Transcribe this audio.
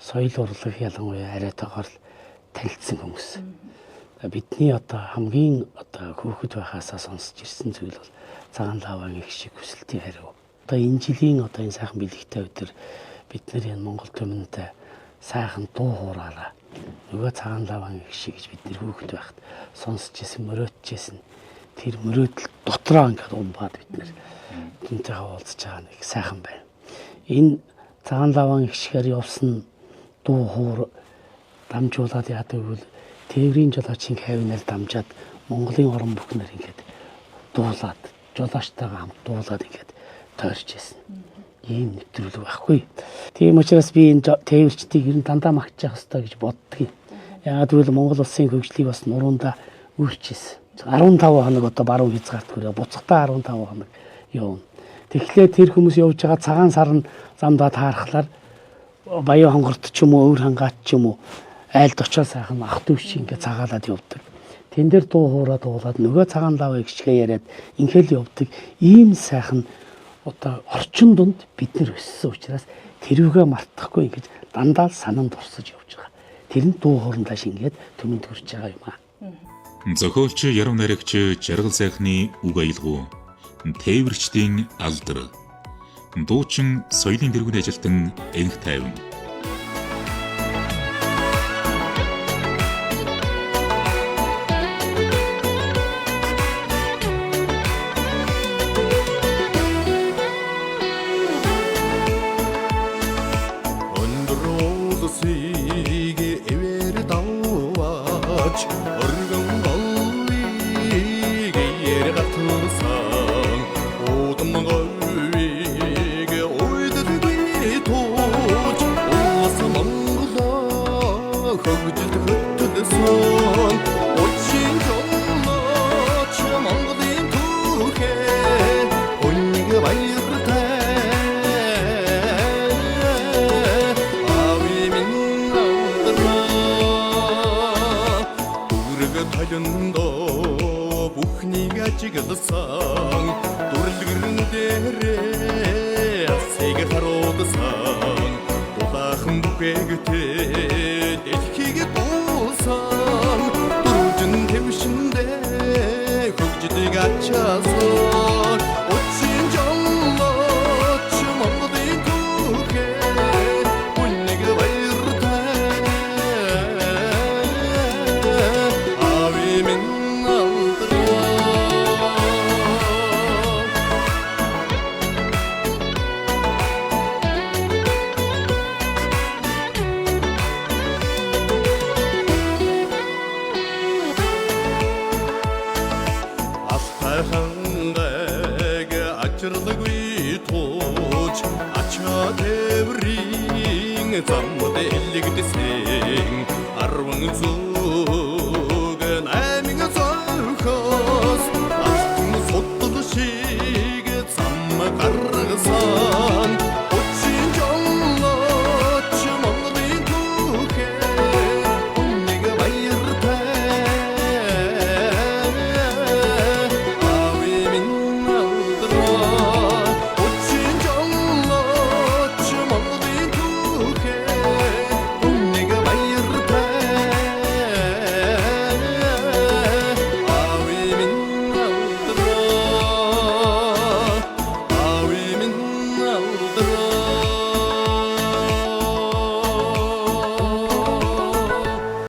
соёл урлаг ялангуяа арайтайгаар танилцсан хүмүүс. Бидний одоо хамгийн одоо хөөхд байхаасаа сонсч ирсэн зүйл бол Цагаан лаван их шиг хүсэлтийн хариу. Одоо энэ жилийн одоо энэ сайхан бэлэгтэй өдөр бид нэр энэ Монгол түмэнд сайхан дуу хуураараа нөгөө Цагаан лаван их шиг гэж бид нэр хөөхд байхад сонсч ирсэн, мөрөөдж ирсэн. Тэр мөрөөдөл дотроо ингээд умбаад бид нэр тэнтэйгээ уулзж байгаа нэг сайхан байна. Энэ Цагаан лаван их шигээр явсан дуу хуур дамжуулаад яадаг бол тээврийн жолоочийн хавинаар дамжаад Монголын орон бүхнээр ингээд дуулаад жолоочтойгоо хамт дуулаад ингээд тойрч ирсэн. Ийм нэвтрүүлэг байхгүй. Тийм учраас би энэ тээвэрчдийг ер нь дандаа магтчих хэвээр гэж боддог юм. Яагаад гэвэл Монгол улсын хөгжлийг бас нуруундаа үрчээсэн. 15 хоног одоо баруун хязгаарт хүрээ буцахтаа 15 хоног явна. Тэгэхээр тэр хүмүүс явж байгаа цагаан сарн замдаа таарахлаар Баян хонгорт ч юм уу, өвөр хангаат ч юм уу айлд очоод сайхан ах дүүш ингээд цагаалаад явдаг. Тэн дээр дуу хуураад дуулаад нөгөө Цагаан лавын гिचгээ яриад ингээл явдаг. Ийм сайхан одоо орчин дунд бид нар өссөн учраас тэрүүгээ мартахгүй ингэж дандаа санаанд орсож явж байгаа. Тэр нь дуу хоорондоо шингээд төмөнд хүрч байгаа юм аа. Зохиолч, яруу найрагч Жаргал сайхны үг аялгау тээвэрчдийн алдар. Дуучин соёлын тэргүүн ажилтан Энх тайван. Замд элэгдэсэн арван зүүн